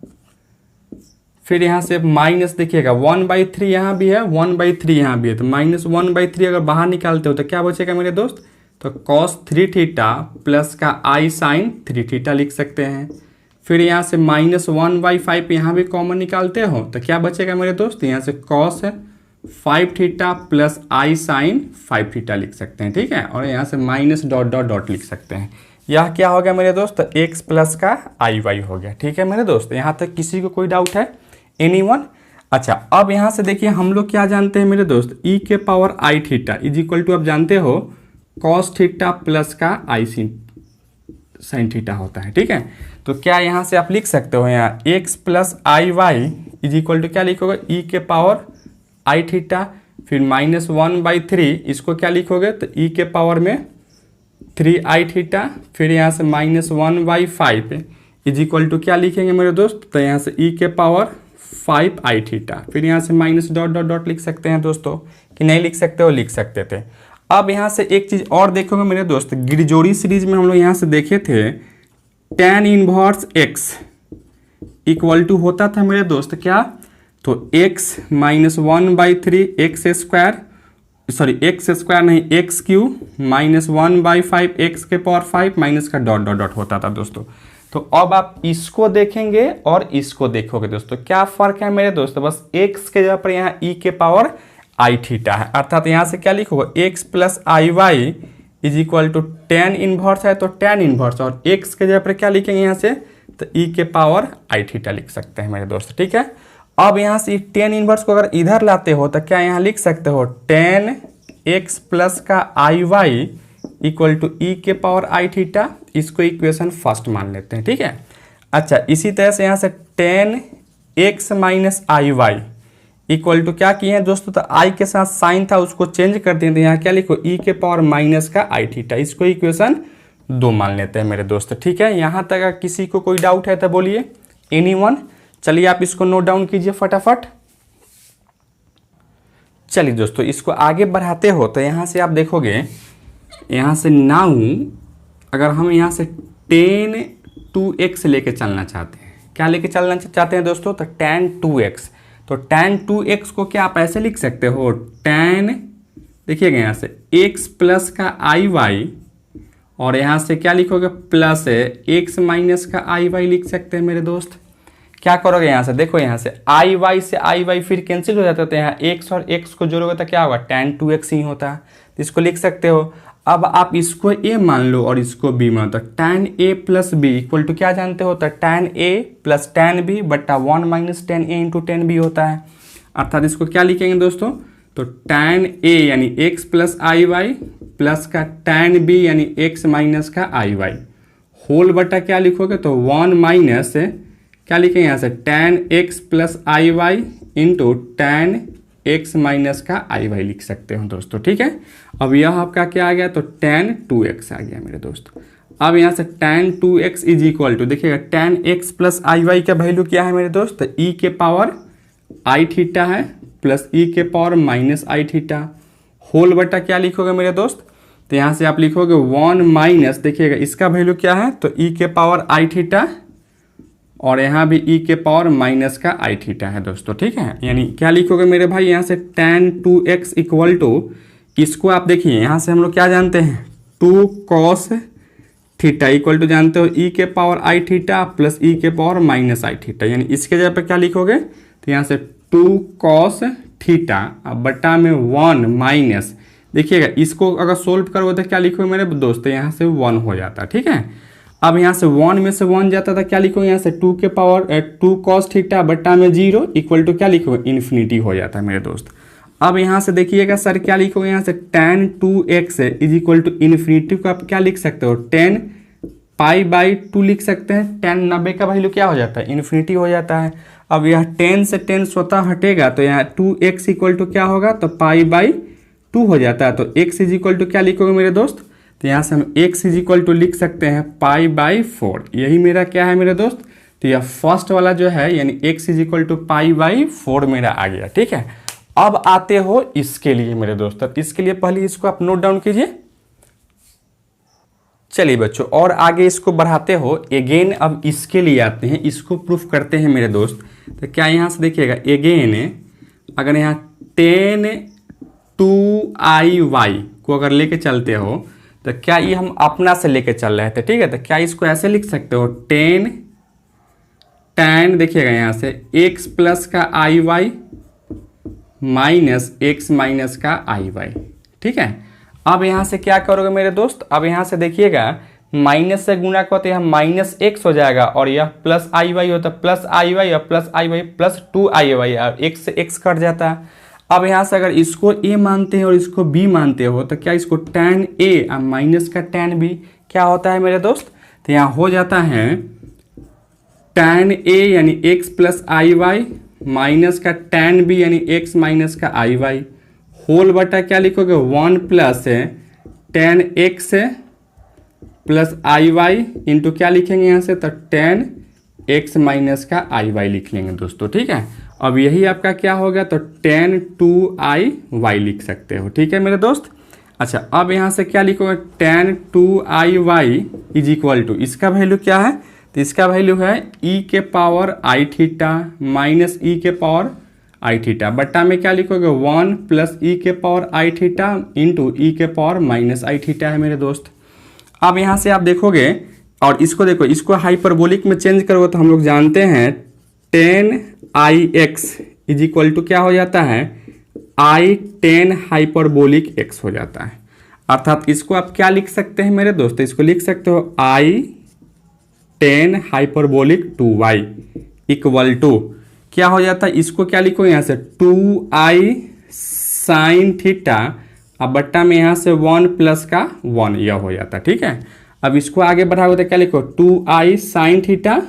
फिर यहाँ से माइनस देखिएगा 1/3 यहाँ भी है 1/3 यहाँ भी है, तो माइनस 1/3 अगर बाहर निकालते हो तो क्या बचेगा मेरे दोस्त, तो cos 3 थीटा प्लस का आई साइन 3 थीटा लिख सकते हैं। फिर यहाँ से -1/5 यहाँ भी कॉमन निकालते हो तो क्या बचेगा मेरे दोस्त, यहाँ से cos 5 थीटा प्लस आई साइन 5 थीटा लिख सकते हैं, ठीक है। और यहाँ से माइनस डॉट डॉट डॉट लिख सकते हैं। यह क्या हो गया मेरे दोस्त, x प्लस का आई वाई हो गया, ठीक है मेरे दोस्त। यहाँ तक किसी को कोई डाउट है, एनीवन? अच्छा, अब यहाँ से देखिए हम लोग क्या जानते हैं मेरे दोस्त, e के power i theta is equal to, अब जानते हो cos थीटा प्लस का आई साइन थीटा होता है, ठीक है। तो क्या यहाँ से आप लिख सकते हो, यहाँ x plus i y is equal to क्या लिखोगे, e के पावर आई थीटा, फिर -1/3 इसको क्या लिखोगे, तो e के पावर में 3i थीटा, फिर यहाँ से -1/5 इज इक्वल टू क्या लिखेंगे मेरे दोस्त, तो यहाँ से e के पावर 5i थीटा, फिर यहाँ से माइनस डॉट डॉट डॉट लिख सकते हैं दोस्तों, कि नहीं लिख सकते हो, लिख सकते थे। अब यहाँ से एक चीज़ और देखोगे मेरे दोस्त, गिरजोड़ी सीरीज में हम लोग यहाँ से देखे थे tan inverse x equal to होता था मेरे दोस्त क्या, तो x -1/3 x square, sorry x square नहीं x क्यूब -1/5 x के पावर 5 माइनस का डॉट डॉट डॉट होता था दोस्तों। तो अब आप इसको देखेंगे और इसको देखोगे दोस्तों, क्या फर्क है मेरे दोस्त, बस x के जगह पर यहाँ e के पावर आई थीटा है, अर्थात यहाँ से क्या लिखोगे, x plus i y is equal to tan inverse है तो tan इनवर्स, और x के जगह पर क्या लिखेंगे यहाँ से, तो e के पावर आई थीटा लिख सकते हैं मेरे दोस्त, ठीक है। अब यहाँ से tan इनवर्स को अगर इधर लाते हो तो क्या यहाँ लिख सकते हो, tan x प्लस का i y equal to e के पावर आई थीटा, इसको इक्वेशन फर्स्ट मान लेते हैं, ठीक है। अच्छा, इसी तरह से यहाँ से tan x minus i y equal to क्या किए हैं दोस्तों, तो आई के साथ साइन था उसको चेंज कर दिए, तो यहाँ क्या लिखो, ई के पावर माइनस का आई थीटा, इसको इक्वेशन 2 मान लेते हैं मेरे दोस्त, ठीक है। यहाँ तक अगर किसी को कोई डाउट है तो बोलिए, एनीवन? चलिए आप इसको नोट डाउन कीजिए फटाफट। चलिए दोस्तों, इसको आगे बढ़ाते हो तो यहाँ से आप देखोगे, यहाँ से नाउ अगर हम यहाँ से tan 2x लेके चलना चाहते हैं, क्या लेके चलना चाहते हैं दोस्तों, तो tan 2x, तो tan 2x को क्या आप ऐसे लिख सकते हो, tan, देखिएगा यहाँ से x प्लस का आई वाई, और यहाँ से क्या लिखोगे, प्लस x माइनस का आई वाई लिख सकते हैं मेरे दोस्त। क्या करोगे यहाँ से, देखो यहाँ से आई वाई से आई वाई फिर कैंसिल हो जाता है, तो यहाँ x और x को जोड़ोगे तो क्या होगा, tan 2x ही होता है, तो इसको लिख सकते हो। अब आप इसको a मान लो और इसको b मान, तो tan a plus b equal to क्या जानते हो, तो tan a plus tan b बटा 1 minus tan a into tan b होता है, अर्थात इसको क्या लिखेंगे दोस्तों, तो tan a यानी x plus i Y plus का tan b यानी x माइनस का आई वाई होल बटा क्या लिखोगे, तो 1 माइनस क्या लिखेंगे यहाँ से tan x plus i y into tan x minus का आई वाई लिख सकते हो दोस्तों, ठीक है। अब यह आपका क्या आ गया, तो tan 2x आ गया मेरे दोस्त। अब यहाँ से tan 2x is equal to, देखिएगा tan x plus i y का वैल्यू क्या है मेरे दोस्त, e के पावर आई थीटा है प्लस e के power minus i theta whole बटा क्या लिखोगे मेरे दोस्त, तो यहाँ से आप लिखोगे 1 माइनस, देखिएगा इसका वैल्यू क्या है, तो e के पावर आई थीटा, और यहाँ भी e के पावर माइनस का आई थीटा है दोस्तों, ठीक है। यानी क्या लिखोगे मेरे भाई, यहाँ से tan 2x इक्वल टू, इसको आप देखिए यहाँ से हम लोग क्या जानते हैं, 2 cos थीटा इक्वल टू जानते हो e के power i theta plus e के पावर माइनस आई थीटा, यानी इसके जगह पे क्या लिखोगे, तो यहाँ से 2 cos थीटा अब बटा में 1 माइनस, देखिएगा इसको अगर सोल्व करोगे तो क्या लिखोगे मेरे दोस्त, यहाँ से 1 हो जाता है, ठीक है। अब यहाँ से 1 में से 1 जाता था, क्या लिखोगे यहाँ से 2 के पावर 2 cos थीटा बट्टा में 0 इक्वल टू क्या लिखोगे, इन्फिनिटी हो जाता है मेरे दोस्त। अब यहाँ से देखिएगा सर क्या लिखोगे, यहाँ से tan 2x is equal to infinity को आप क्या लिख सकते हो, 10 π/2 लिख सकते हैं। tan 90 का वैल्यू क्या हो जाता है, इन्फिनिटी हो जाता है। अब यह 10 से 10 स्वतः हटेगा तो यहाँ 2x इक्वल टू क्या होगा, तो π/2 हो जाता है। तो x इज इक्वल टू क्या लिखोगे मेरे दोस्त, तो यहाँ से हम x इज इक्वल टू लिख सकते हैं π/4, यही मेरा क्या है मेरे दोस्त, तो यह फर्स्ट वाला जो है यानी x इज इक्वल टू π/4 मेरा आ गया, ठीक है। अब आते हो इसके लिए मेरे दोस्त, तो इसके लिए पहले इसको आप नोट डाउन कीजिए। चलिए बच्चों, और आगे इसको बढ़ाते हो अगेन, अब इसके लिए आते हैं, इसको प्रूफ करते हैं मेरे दोस्त। तो क्या यहाँ से देखिएगा अगेन, अगर यहाँ tan 2i को अगर लेके चलते हो तो क्या ये हम अपना से लेके चल रहे थे, ठीक है। तो क्या इसको ऐसे लिख सकते हो, tan tan देखिएगा यहाँ से x प्लस का i Y minus x minus का आई वाई। ठीक है, अब यहाँ से क्या करोगे मेरे दोस्त, अब यहाँ से देखिएगा माइनस से गुणा को तो यहाँ माइनस एक्स हो जाएगा और यह प्लस आई वाई होता है, प्लस आई वाई और plus i Y plus 2i और एक्स से एक्स कट जाता है। अब यहाँ से अगर इसको a मानते हैं और इसको b मानते हो तो क्या इसको tan a और माइनस का tan b क्या होता है मेरे दोस्त, तो यहाँ हो जाता है tan a यानी x plus i Y minus का tan b यानी x माइनस का आई वाई होल बटा क्या लिखोगे 1 plus tan x plus i y into क्या लिखेंगे यहाँ से, तो tan x माइनस का आई वाई लिख लेंगे दोस्तों। ठीक है, अब यही आपका क्या होगा, तो tan 2i y लिख सकते हो। ठीक है मेरे दोस्त। अच्छा, अब यहाँ से क्या लिखोगे, tan 2i y is equal to, इसका वैल्यू क्या है, तो इसका वैल्यू है e के power i theta minus e के पावर आई थीटा बट्टा में क्या लिखोगे 1 प्लस e के power i theta into e के पावर माइनस आई थीटा है मेरे दोस्त। अब यहाँ से आप देखोगे और इसको देखो, इसको हाइपरबोलिक में चेंज करोगे तो हम लोग जानते हैं tan ix is equal to क्या हो जाता है, i tan हाइपरबोलिक x हो जाता है। अर्थात इसको आप क्या लिख सकते हैं मेरे दोस्त, इसको लिख सकते हो i tan hyperbolic 2y equal to क्या हो जाता है, इसको क्या लिखो यहाँ से 2i साइन थीटा अब बट्टा में यहाँ से 1 प्लस का 1 यह हो जाता है। ठीक है, अब इसको आगे बढ़ाओगे तो क्या लिखो 2i साइन थीटा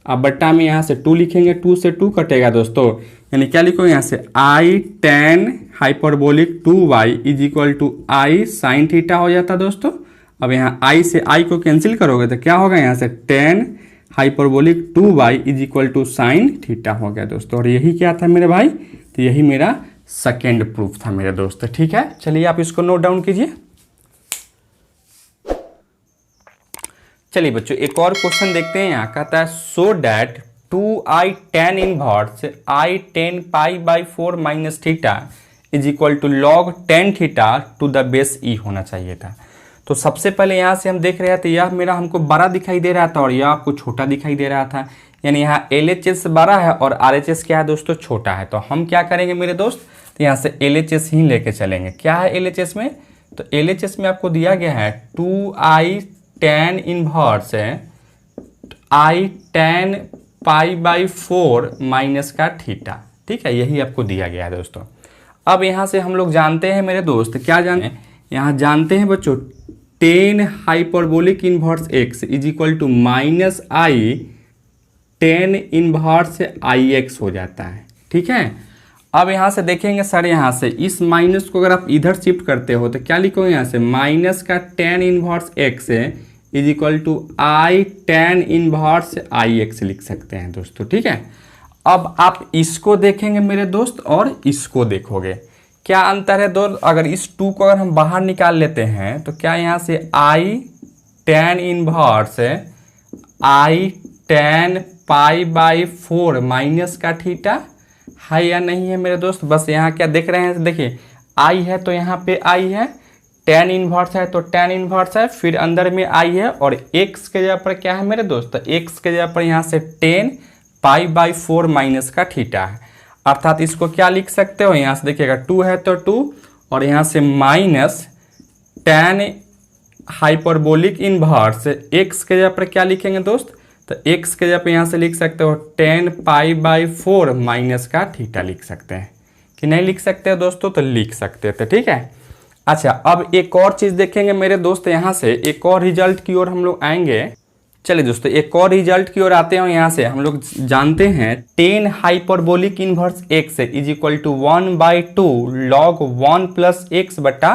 अब बट्टा में यहाँ से 2 लिखेंगे, 2 से 2 कटेगा दोस्तों, यानी क्या लिखो यहाँ से i tan hyperbolic 2y is equal to i sine theta हो जाता दोस्तों। अब यहाँ i से i को कैंसिल करोगे तो क्या होगा, यहाँ से tan hyperbolic 2y is equal to sine theta हो गया दोस्तों। और यही क्या था मेरे भाई, तो यही मेरा सेकेंड प्रूफ था मेरे दोस्त। ठीक है, चलिए आप इसको नोट डाउन कीजिए। चलिए बच्चों एक और क्वेश्चन देखते हैं। यहाँ कहता है so that 2i tan inverse i tan pi by 4 minus theta is equal to log tan theta to the base e होना चाहिए था। तो सबसे पहले यहाँ से हम देख रहे थे यह मेरा हमको बड़ा दिखाई दे रहा था और यह आपको छोटा दिखाई दे रहा था, यानी यहाँ LHS बड़ा है और RHS क्या है दोस्तों, छोटा है। तो हम क्या करेंगे मेरे दोस्त, तो यहाँ से LHS ही लेके चलेंगे। क्या है LHS में, तो LHS में आपको दिया गया है 2i tan inverse i tan pi by 4 minus का थीटा। ठीक है, यही आपको दिया गया है दोस्तों। अब यहाँ से हम लोग जानते हैं मेरे दोस्त, क्या जाने, यहाँ जानते हैं बच्चों tan hyperbolic inverse x is equal to minus i tan inverse ix हो जाता है। ठीक है, अब यहाँ से देखेंगे सर, यहाँ से इस माइनस को अगर आप इधर शिफ्ट करते हो तो क्या लिखोगे, यहाँ से माइनस का tan inverse x is equal to i tan inverse ix लिख सकते हैं दोस्तों। ठीक है, अब आप इसको देखेंगे मेरे दोस्त और इसको देखोगे, क्या अंतर है दोस्त। अगर इस 2 को अगर हम बाहर निकाल लेते हैं तो क्या यहाँ से i tan inverse i tan pi by 4 minus का थीटा है या नहीं है मेरे दोस्त। बस यहाँ क्या देख रहे हैं, देखिए i है तो यहाँ पे i है, tan इनवर्स है तो tan इनवर्स है, फिर अंदर में i है और x के जगह पर क्या है मेरे दोस्त, तो x के जगह पर यहाँ से tan पाई बाई 4 माइनस का थीटा है। अर्थात इसको क्या लिख सकते हो, यहाँ से देखिएगा 2 है तो 2 और यहाँ से minus tan hyperbolic inverse x के जगह पर क्या लिखेंगे दोस्त, तो x के जगह पर यहाँ से लिख सकते हो tan पाई बाई 4 माइनस का थीटा लिख सकते हैं कि नहीं लिख सकते हो दोस्तों, तो लिख सकते थे। ठीक है, अच्छा अब एक और चीज़ देखेंगे मेरे दोस्त, यहाँ से एक और रिजल्ट की ओर हम लोग आएंगे। चलिए दोस्तों एक और रिजल्ट की ओर आते हैं। यहाँ से हम लोग जानते हैं tan hyperbolic inverse x is equal to 1/2 log 1 plus x बटा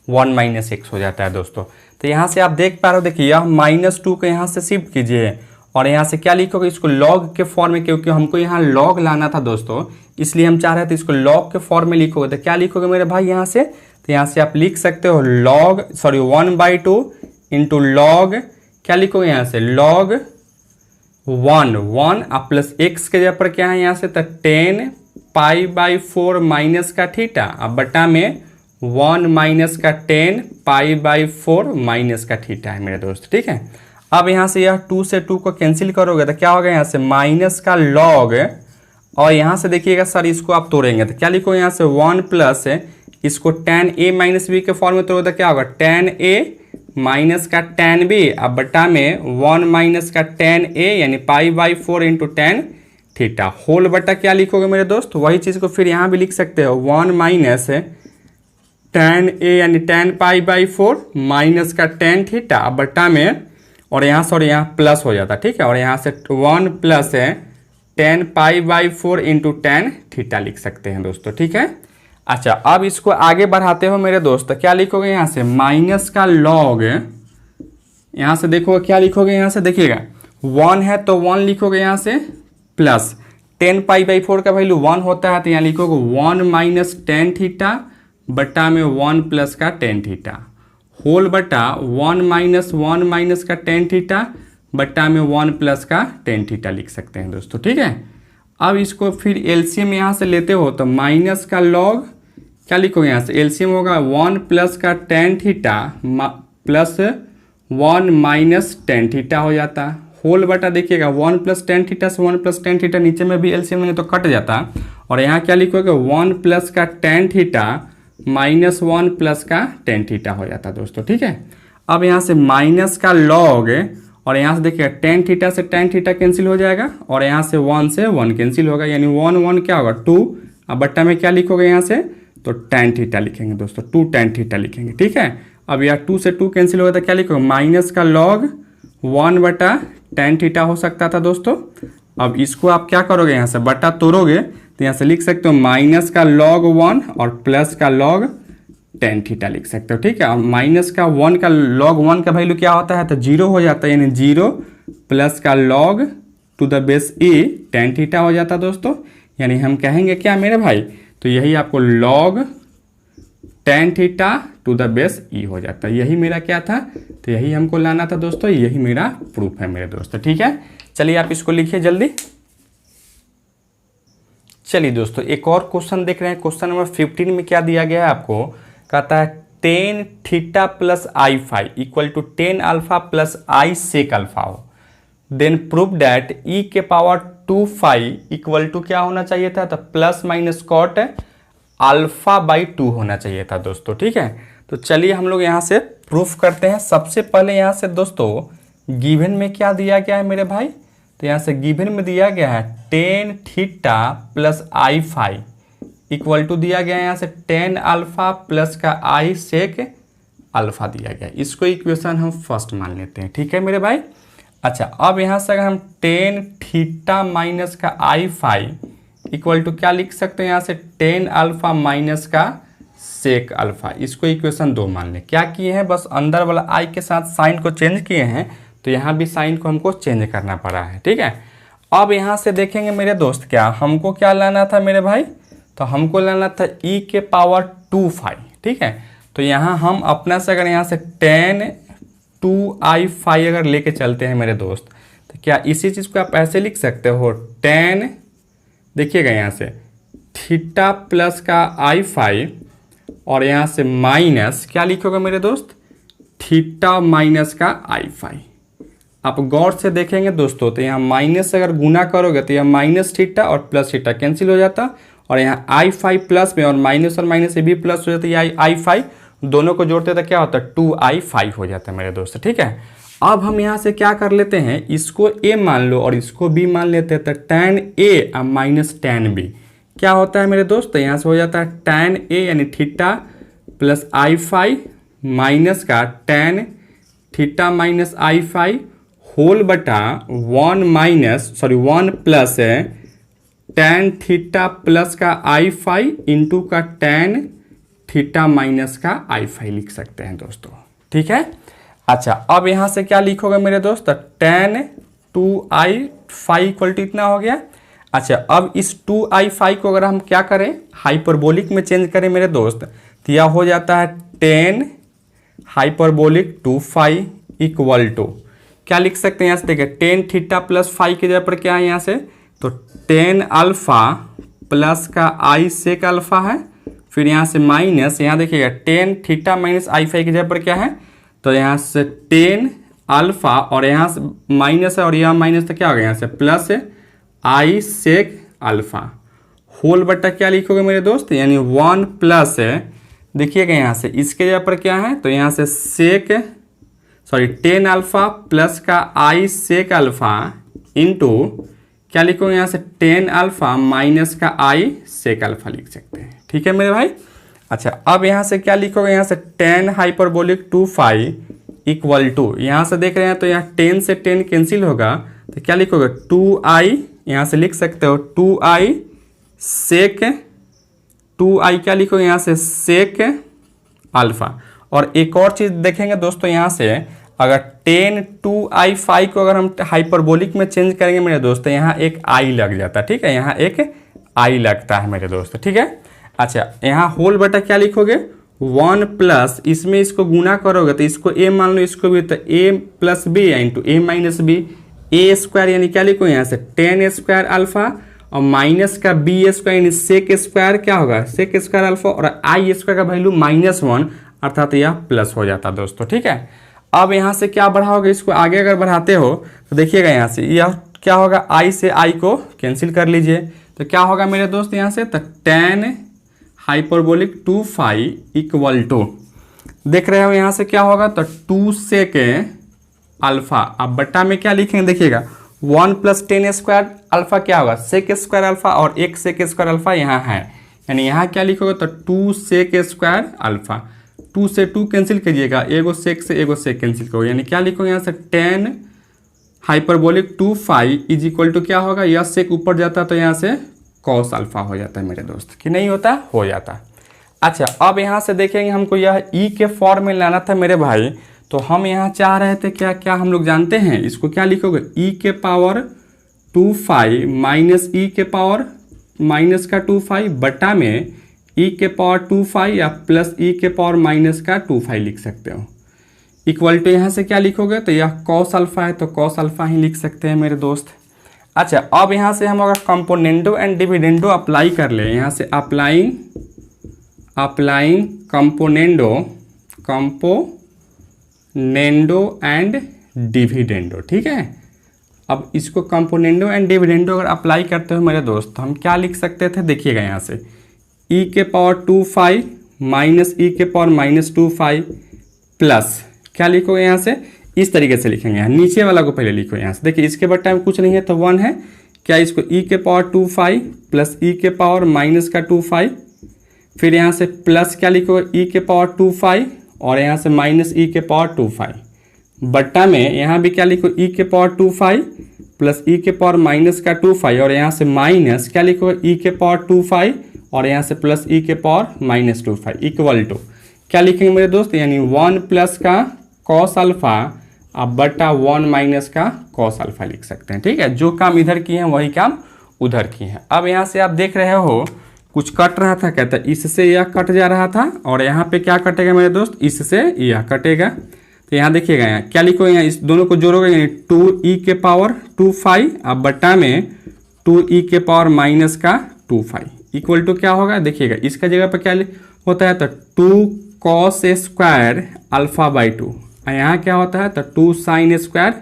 1 माइनस एक्स हो जाता है दोस्तों। तो यहाँ से आप देख पा रहे हो, देखिए यह -2 को यहाँ से शिफ्ट कीजिए और यहाँ से क्या लिखोगे, इसको लॉग के फॉर्म में, क्योंकि हमको यहाँ लॉग लाना था दोस्तों, इसलिए हम चाह रहे थे इसको लॉग के फॉर्म में लिखोगे। तो क्या लिखोगे मेरे भाई यहाँ से, तो यहाँ से आप लिख सकते हो लॉग 1/2 इंटू लॉग क्या लिखोगे यहाँ से log 1 अब प्लस एक्स के जगह पर क्या है यहाँ से, तो tan पाई बाई 4 माइनस का थीटा अब बटा में 1 माइनस का tan पाई बाई 4 माइनस का थीटा है मेरे दोस्त। ठीक है, अब यहाँ से यह 2 से 2 को कैंसिल करोगे तो क्या होगा, यहाँ से माइनस का लॉग, और यहाँ से देखिएगा सर इसको आप तोड़ेंगे तो क्या लिखोगे, यहाँ से 1 प्लस इसको tan a माइनस बी के फॉर्म में तोड़ोगे तो क्या होगा, tan a माइनस का tan b, अब बटा में 1 माइनस का tan a यानी π/4 इंटू tan थीटा, होल बटा क्या लिखोगे मेरे दोस्त, वही चीज़ को फिर यहाँ भी लिख सकते हो 1 माइनस tan a यानी tan π/4 माइनस का tan थीटा, अब बटा में और यहाँ से और यहाँ प्लस हो जाता, ठीक है, और यहाँ से 1 plus tan π/4 into tan theta लिख सकते हैं दोस्तों, ठीक है। अच्छा अब इसको आगे बढ़ाते हो मेरे दोस्त, क्या लिखोगे यहाँ से माइनस का लॉग, यहाँ से देखो क्या लिखोगे, यहाँ से देखिएगा 1 है तो 1 लिखोगे, यहाँ से प्लस tan π/4 का वैल्यू 1 होता है तो यहाँ लिखोगे 1 माइनस tan थीटा बटा में 1 प्लस का tan थीटा, होल बटा 1 माइनस का tan थीटा बटा में 1 प्लस का tan थीटा लिख सकते हैं दोस्तों, ठीक है। अब इसको फिर एलसीएम यहाँ से लेते हो तो माइनस का लॉग क्या लिखोगे, यहाँ से एलसीएम होगा 1 प्लस का tan theta plus 1 minus tan theta हो जाता, होल बटा देखिएगा 1 प्लस tan थीटा से 1 प्लस tan थीटा नीचे में भी एलसीएम लेंगे तो कट जाता, और यहाँ क्या लिखोगे 1 प्लस का tan थीटा माइनस 1 प्लस का tan थीटा हो जाता दोस्तों, ठीक है। अब यहाँ से माइनस का लॉग और यहाँ से देखिएगा tan थीटा से tan थीटा कैंसिल हो जाएगा और यहाँ से 1 से 1 कैंसिल होगा, यानी 1 क्या होगा 2, अब बट्टा में क्या लिखोगे यहाँ से तो tan थीटा लिखेंगे दोस्तों, 2 tan थीटा लिखेंगे, ठीक है। अब यह 2 से 2 कैंसिल होगा तो क्या लिखोगे माइनस का लॉग 1 बटा tan थीटा हो सकता था दोस्तों। अब इसको आप क्या करोगे, यहाँ से बटा तोड़ोगे तो यहाँ से लिख सकते हो माइनस का log 1 और प्लस का log tan थीटा लिख सकते हो, ठीक है। और माइनस का 1 का log 1 का वैल्यू क्या होता है तो 0 हो जाता है, यानी 0 प्लस का log to the base e tan theta हो जाता दोस्तों, यानी हम कहेंगे क्या मेरे भाई, तो यही आपको log tan theta to the base e हो जाता है, यही मेरा क्या था, तो यही हमको लाना था दोस्तों, यही मेरा प्रूफ है मेरे दोस्तों, ठीक है। चलिए आप इसको लिखिए जल्दी। चलिए दोस्तों एक और क्वेश्चन देख रहे हैं, क्वेश्चन नंबर 15 में क्या दिया गया है आपको, कहता है tan theta plus i phi equal to tan alpha plus i sec alpha हो, देन प्रूव दैट e के पावर 2 फाई इक्वल टू क्या होना चाहिए था, तो plus minus cot alpha by 2 होना चाहिए था दोस्तों, ठीक है। तो चलिए हम लोग यहाँ से प्रूफ करते हैं। सबसे पहले यहाँ से दोस्तों गिवन में क्या दिया गया है मेरे भाई, तो यहाँ से गिवन में दिया गया है tan theta plus i phi equal to दिया गया है यहाँ से tan अल्फा प्लस का आई सेक अल्फा दिया गया है, इसको इक्वेशन हम फर्स्ट मान लेते हैं, ठीक है मेरे भाई। अच्छा अब यहाँ से अगर हम tan थीटा माइनस का आई फाई इक्वल टू क्या लिख सकते हैं, यहाँ से tan अल्फा माइनस का सेक अल्फा, इसको इक्वेशन 2 मान लें। क्या किए हैं, बस अंदर वाला आई के साथ साइन को चेंज किए हैं, तो यहाँ भी साइन को हमको चेंज करना पड़ा है, ठीक है। अब यहाँ से देखेंगे मेरे दोस्त क्या हमको क्या लाना था मेरे भाई, तो हमको लाना था e के पावर 2 फाई, ठीक है। तो यहाँ हम अपना से अगर यहाँ से tan 2 आई फाई अगर लेके चलते हैं मेरे दोस्त, तो क्या इसी चीज़ को आप ऐसे लिख सकते हो tan, देखिएगा यहाँ से थीटा प्लस का आई फाई और यहाँ से माइनस क्या लिखोगे मेरे दोस्त, थीटा माइनस का आई फाई। आप गौर से देखेंगे दोस्तों तो यहाँ माइनस अगर गुना करोगे तो यह माइनस थीटा और प्लस थीटा कैंसिल हो जाता, और यहाँ आई फाई प्लस में और माइनस से भी प्लस हो जाता है, ये आई फाई दोनों को जोड़ते तो क्या होता है 2i5 हो जाता है मेरे दोस्त, ठीक है। अब हम यहाँ से क्या कर लेते हैं, इसको a मान लो और इसको b मान लेते हैं, तो tan a minus tan b क्या होता है मेरे दोस्त, यहाँ से हो जाता है tan a यानी थीटा प्लस i5 माइनस का tan theta minus i5 whole बटा 1 प्लस tan थीटा प्लस का i5 इंटू का tan थीटा माइनस का i5 लिख सकते हैं दोस्तों, ठीक है। अच्छा अब यहाँ से क्या लिखोगे मेरे दोस्त, tan 2i5 इक्वल टू इतना हो गया। अच्छा अब इस 2i5 को अगर हम क्या करें हाइपरबोलिक में चेंज करें मेरे दोस्त, तो यह हो जाता है tan हाइपरबोलिक 2 इक्वल टू क्या लिख सकते हैं, यहाँ से देखिए tan थीटा प्लस फाई की जगह पर क्या है यहाँ से, तो tan अल्फा प्लस का आई सेक अल्फा है, फिर यहाँ से माइनस यहाँ देखिएगा tan थीटा माइनस i5 की जगह पर क्या है, तो यहाँ से tan अल्फा और यहाँ से माइनस है और यहाँ माइनस तो क्या होगा यहाँ से plus i sec alpha whole बट्टा क्या लिखोगे मेरे दोस्त, यानी 1 प्लस देखिएगा यहाँ से इसके जगह पर क्या है तो यहाँ से सेक 10 अल्फा प्लस का आई सेक अल्फा इंटू क्या लिखोगे यहाँ से 10 अल्फा माइनस का आई सेक अल्फा लिख सकते हैं। ठीक है मेरे भाई। अच्छा अब यहाँ से क्या लिखोगे, यहाँ से 10 हाइपरबोलिक 2 फाई इक्वल टू, यहाँ से देख रहे हैं तो यहाँ 10 से 10 कैंसिल होगा तो क्या लिखोगे 2i, यहाँ से लिख सकते हो 2i सेक 2i क्या लिखोगे यहाँ से सेक अल्फा। और एक और चीज़ देखेंगे दोस्तों, यहाँ से अगर 10 2i5 को अगर हम हाइपरबोलिक में चेंज करेंगे मेरे दोस्त, यहाँ एक i लग जाता है। ठीक है, यहाँ एक i लगता है मेरे दोस्त। ठीक है। अच्छा यहाँ होल बटा क्या लिखोगे 1 प्लस, इसमें इसको गुना करोगे तो इसको a मान लो, इसको भी तो a plus b into a minus b a square, यानी क्या लिखो यहाँ से 10 स्क्वायर अल्फा और माइनस का बी स्क्वायर यानी सेक स्क्वायर क्या होगा सेक स्क्वायर अल्फा और आई स्क्वायर का वैल्यू -1 अर्थात यह प्लस हो जाता दोस्तों। ठीक है। अब यहाँ से क्या बढ़ाओगे, इसको आगे अगर बढ़ाते हो तो देखिएगा यहाँ से यह क्या होगा, आई से आई को कैंसिल कर लीजिए तो क्या होगा मेरे दोस्त यहाँ से तो 10 हाइपरबोलिक 2 फाई इक्वल टू, देख रहे हो यहाँ से क्या होगा तो 2 सेक अल्फा। अब बट्टा में क्या लिखेंगे देखिएगा 1 प्लस 10 स्क्वायर अल्फा क्या होगा सेक स्क्वायर अल्फा और एक सेक स्क्वायर अल्फा यहाँ है, यानी यहाँ क्या लिखोगे तो 2 सेक स्क्वायर अल्फा। 2 से 2 कैंसिल कीजिएगा, एगो सेक से एगो सेक कैंसिल करो, यानी क्या लिखोगे यहाँ से 10 hyperbolic 2 phi is equal to क्या होगा, यह सेक ऊपर जाता तो यहाँ से कॉस अल्फा हो जाता है मेरे दोस्त, कि नहीं होता, हो जाता। अच्छा अब यहाँ से देखेंगे हमको यह ई के फॉर्म में लाना था मेरे भाई, तो हम यहाँ चाह रहे थे क्या क्या हम लोग जानते हैं, इसको क्या लिखोगे ई के पावर 2 फाई माइनस ई के पावर माइनस का 2 फाई बटा में ई के पावर 2 फाई या प्लस ई के पावर माइनस का 2 फाई लिख सकते हो। इक्वल टू यहाँ से क्या लिखोगे तो यह कॉस अल्फा है तो कॉस अल्फा ही लिख सकते हैं मेरे दोस्त। अच्छा अब यहाँ से हम अगर कंपोनेंडो एंड डिविडेंडो अप्लाई कर ले, यहाँ से अप्लाइंग कंपोनेंडो एंड डिविडेंडो। ठीक है। अब इसको कंपोनेंडो एंड डिविडेंडो अगर अप्लाई करते हो मेरे दोस्त तो हम क्या लिख सकते थे, देखिएगा यहाँ से ई के पावर 2 फाई माइनस ई के पावर -2 फाई प्लस क्या लिखोगे यहाँ से इस तरीके से लिखेंगे, यहाँ नीचे वाला को पहले लिखो। यहाँ से देखिए इसके बट्टा में कुछ नहीं है तो 1 है, क्या इसको ई के पावर 2 फाई प्लस ई के पावर माइनस का 2 फाई, फिर यहाँ से प्लस क्या लिखोगे ई के पावर 2 फाई और यहाँ से माइनस ई के पावर 2 फाई बट्टा में यहाँ भी क्या लिखो ई के पावर 2 फाई प्लस ई के पावर माइनस का 2 फाई और यहाँ से माइनस क्या लिखो ई के पावर 2 फाई और यहाँ से प्लस ई के पावर -2 फाई इक्वल टू क्या लिखेंगे मेरे दोस्त, यानी 1 प्लस का कॉस अल्फा अब बटा 1 माइनस का कॉस अल्फा लिख सकते हैं। ठीक है, जो काम इधर किए हैं वही काम उधर किए हैं। अब यहाँ से आप देख रहे हो कुछ कट रहा था, कहता है इससे यह कट जा रहा था और यहाँ पे क्या कटेगा मेरे दोस्त, इससे यह कटेगा। तो यहाँ देखिएगा यहाँ क्या लिखो, यहाँ इस दोनों को जोड़ोगे यानी 2e के पावर 2 फाई अब बटा में 2e के पावर माइनस का 2 फाई इक्वल टू क्या होगा, देखिएगा इसका जगह पर क्या होता है तो 2 कॉस स्क्वायर अल्फा बाई 2 और यहाँ क्या होता है तो 2 साइन स्क्वायर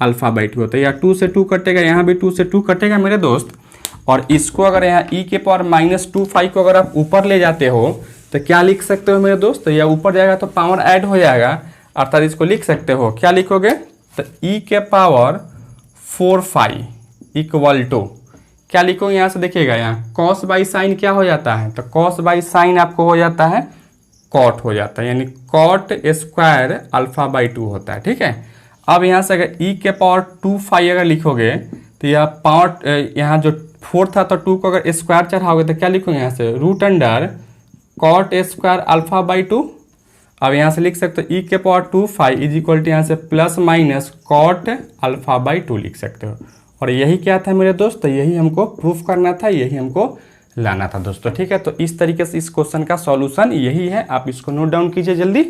अल्फा बाई 2 होता है। या 2 से 2 कटेगा, यहाँ भी 2 से 2 कटेगा मेरे दोस्त। और इसको अगर यहाँ ई के पावर -2 फाई को अगर आप ऊपर ले जाते हो तो क्या लिख सकते हो मेरे दोस्त, यह ऊपर जाएगा तो पावर ऐड हो जाएगा, अर्थात इसको लिख सकते हो क्या लिखोगे तो ई के पावर 4 फाई इक्वल टू क्या लिखोगे, यहाँ से देखिएगा यहाँ कॉस बाई साइन क्या हो जाता है तो कॉस बाई साइन आपको हो जाता है कॉट हो जाता है, यानी कॉट स्क्वायर अल्फा बाई 2 होता है। ठीक है। अब यहाँ से अगर ई के पावर 2 फाई अगर लिखोगे तो यह पावर यहाँ जो 4 था तो 2 को अगर स्क्वायर चढ़ाओगे तो क्या लिखोगे यहाँ से root under cot square alpha by 2। अब यहाँ से लिख सकते हो ई के power 2 phi is equal to यहाँ से plus minus cot alpha by 2 लिख सकते हो। और यही क्या था मेरे दोस्त, तो यही हमको प्रूफ करना था, यही हमको लाना था दोस्तों। ठीक है, तो इस तरीके से इस क्वेश्चन का सॉल्यूशन यही है, आप इसको नोट डाउन कीजिए जल्दी।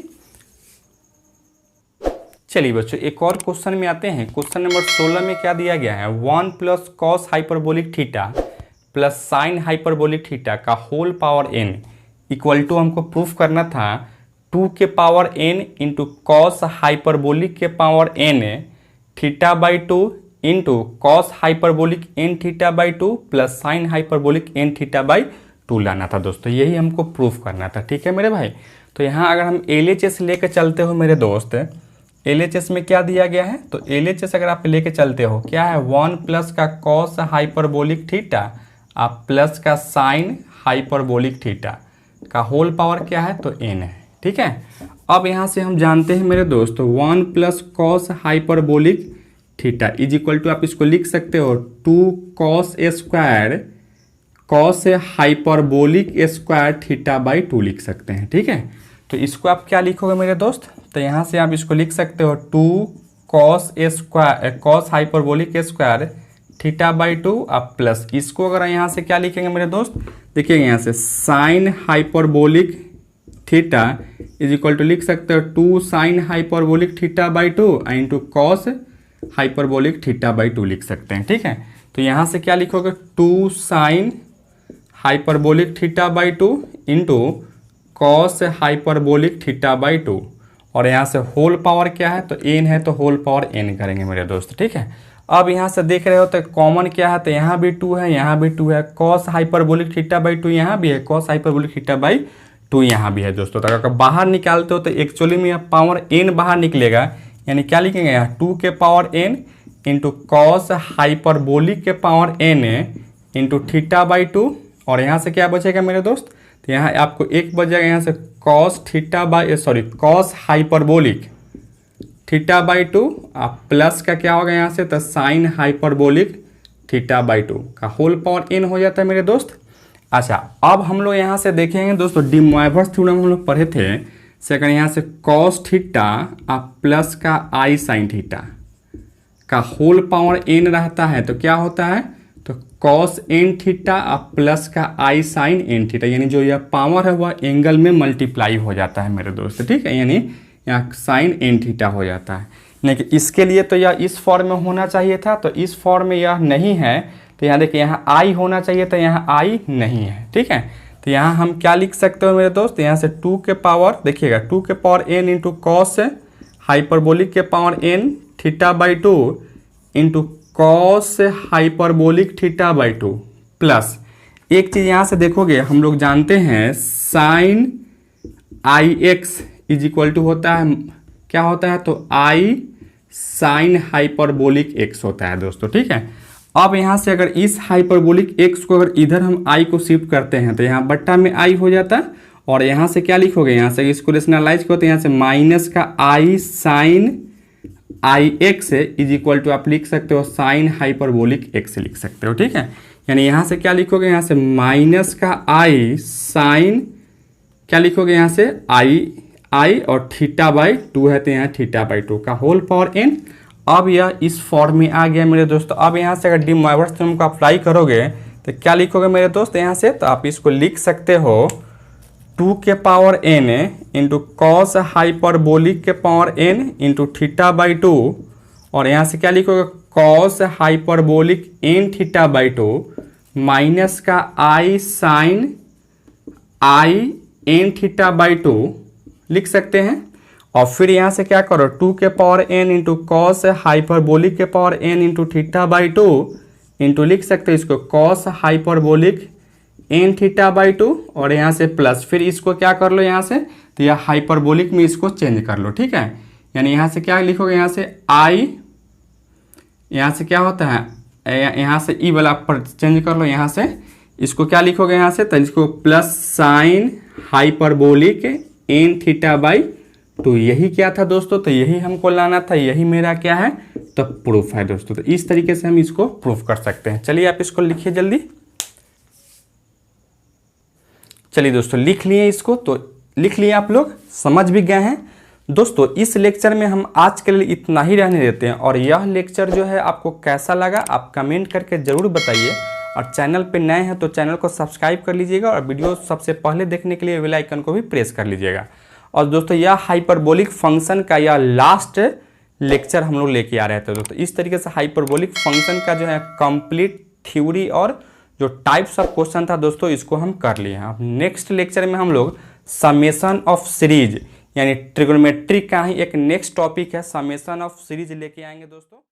चलिए बच्चों एक और क्वेश्चन में आते हैं। क्वेश्चन नंबर 16 में क्या दिया गया है, 1 plus cos hyperbolic theta plus sine hyperbolic theta का whole power n equal to हमको प्रूफ करना था 2 के power n into cos hyperbolic के power n theta by 2 into cos hyperbolic n theta by 2 plus sine hyperbolic n theta by 2 लाना था दोस्तों। यही हमको प्रूफ करना था, ठीक है मेरे भाई। तो यहाँ अगर हम LHS लेके चलते हो मेरे दोस्त, LHS में क्या दिया गया है, तो LHS अगर आप लेके चलते हो क्या है 1 प्लस का कॉस हाइपरबोलिक थीटा आप प्लस का साइन हाइपरबोलिक थीटा का होल पावर क्या है, तो n है, ठीक है। अब यहाँ से हम जानते हैं मेरे दोस्त 1 plus cos hyperbolic theta is equal to, आप इसको लिख सकते हो 2 cos square cos hyperbolic square theta by 2 लिख सकते हैं, ठीक है। तो इसको आप क्या लिखोगे मेरे दोस्त, तो यहाँ से आप इसको लिख सकते हो 2 cos square cos hyperbolic square theta by 2 आप प्लस इसको अगर यहाँ से क्या लिखेंगे मेरे दोस्त, देखिएगा यहाँ से sine hyperbolic theta is equal to लिख सकते हो 2 sine hyperbolic theta by 2 into cos hyperbolic theta by 2 लिख सकते हैं, ठीक है। तो यहाँ से क्या लिखोगे 2 sine hyperbolic theta by 2 into cos hyperbolic theta by 2 और यहाँ से होल पावर क्या है, तो n है तो होल पावर n करेंगे मेरे दोस्त, ठीक है। अब यहाँ से देख रहे हो तो कॉमन क्या है, तो यहाँ भी 2 है, यहाँ भी 2 है, कॉस हाइपरबोलिक थीटा बाई 2 यहाँ भी है, कॉस हाइपरबोलिक थीटा बाई 2 यहाँ भी है दोस्तों। तो अगर बाहर निकालते हो तो एक्चुअली में यहाँ पावर n बाहर निकलेगा, यानी क्या लिखेंगे यहाँ 2 के power n into cos hyperbolic के power n into theta by 2 और यहाँ से क्या बचेगा मेरे दोस्त, तो यहाँ आपको एक बचेगा यहाँ से cos theta by cos hyperbolic theta by 2 आप प्लस का क्या होगा यहाँ से, तो साइन हाइपरबोलिक थीटा बाई 2 का होल पावर n हो जाता है मेरे दोस्त। अच्छा अब हम लोग यहाँ से देखेंगे दोस्तों डी मोइवरेस थ्योरम हम लोग पढ़े थे, सेकंड यहाँ से कॉस थीटा आप प्लस का आई साइन थीटा का होल पावर n रहता है, तो क्या होता है, तो कॉस n थीटा आप प्लस का आई साइन n थीटा, यानी जो यह पावर है वह एंगल में मल्टीप्लाई हो जाता है मेरे दोस्त, ठीक है, यानी यहाँ साइन n थीटा हो जाता है। लेकिन इसके लिए तो यह इस फॉर्म में होना चाहिए था, तो इस फॉर्म में यह नहीं है, तो यहाँ देखिए यहाँ आई होना चाहिए था, यहाँ आई नहीं है, ठीक है। तो यहाँ हम क्या लिख सकते हो मेरे दोस्त, यहाँ से 2 के पावर देखिएगा 2 के power n into cos hyperbolic के power n theta by 2 into cos hyperbolic theta by 2 plus एक चीज़ यहाँ से देखोगे हम लोग जानते हैं sine i x is equal to होता है क्या होता है, तो आई साइन हाइपरबोलिक एक्स होता है दोस्तों, ठीक है। अब यहाँ से अगर इस हाइपरबोलिक एक्स को अगर इधर हम आई को शिफ्ट करते हैं तो यहाँ बट्टा में आई हो जाता है और यहाँ से क्या लिखोगे, यहाँ से इसको रेशनलाइज करो तो यहाँ से माइनस का i sine i x is equal to आप लिख सकते हो साइन हाइपरबोलिक एक्स लिख सकते हो, ठीक है। यानी यहाँ से क्या लिखोगे, यहाँ से माइनस का आई साइन क्या लिखोगे, यहाँ से आई और थीटा बाई 2 है तो यहाँ थीटा बाई 2 का होल पावर n। अब यह इस फॉर्म में आ गया मेरे दोस्तों। अब यहाँ से अगर डी मोइवरेस थ्योरम को अप्लाई करोगे तो क्या लिखोगे मेरे दोस्त, यहाँ से तो आप इसको लिख सकते हो 2 के power n into cos hyperbolic के power n into theta by 2 और यहाँ से क्या लिखोगे cos hyperbolic n theta by 2 minus का i sine i n theta by 2 लिख सकते हैं। और फिर यहाँ से क्या करो 2 के power n into cos hyperbolic के power n into theta by 2 into लिख सकते हो इसको cos hyperbolic n theta by 2 और यहाँ से प्लस फिर इसको क्या कर लो यहाँ से, तो यह हाइपरबोलिक में इसको चेंज कर लो, ठीक है। यानी यहाँ से क्या लिखोगे, यहाँ से आई यहाँ से क्या होता है, यहाँ से ई वाला पर चेंज कर लो, यहाँ से इसको क्या लिखोगे यहाँ से, तो इसको plus sine hyperbolic n theta by 2 यही क्या था दोस्तों, तो यही हमको लाना था, यही मेरा क्या है, तो प्रूफ है दोस्तों। तो इस तरीके से हम इसको प्रूफ कर सकते हैं। चलिए आप इसको लिखिए जल्दी। चलिए दोस्तों लिख लिए इसको, तो लिख लिए आप लोग, समझ भी गए हैं दोस्तों। इस लेक्चर में हम आज के लिए इतना ही रहने देते हैं और यह लेक्चर जो है आपको कैसा लगा आप कमेंट करके ज़रूर बताइए और चैनल पे नए हैं तो चैनल को सब्सक्राइब कर लीजिएगा और वीडियो सबसे पहले देखने के लिए बेल आइकन को भी प्रेस कर लीजिएगा। और दोस्तों यह हाइपरबोलिक फंक्शन का यह लास्ट लेक्चर हम लोग लेके आ रहे थे दोस्तों। इस तरीके से हाइपरबोलिक फंक्शन का जो है कंप्लीट थ्योरी और जो टाइप्स ऑफ क्वेश्चन था दोस्तों इसको हम कर लिए हैं। अब नेक्स्ट लेक्चर में हम लोग समेशन ऑफ सीरीज यानी ट्रिग्नोमेट्री का ही एक नेक्स्ट टॉपिक है, समेशन ऑफ सीरीज लेके आएंगे दोस्तों।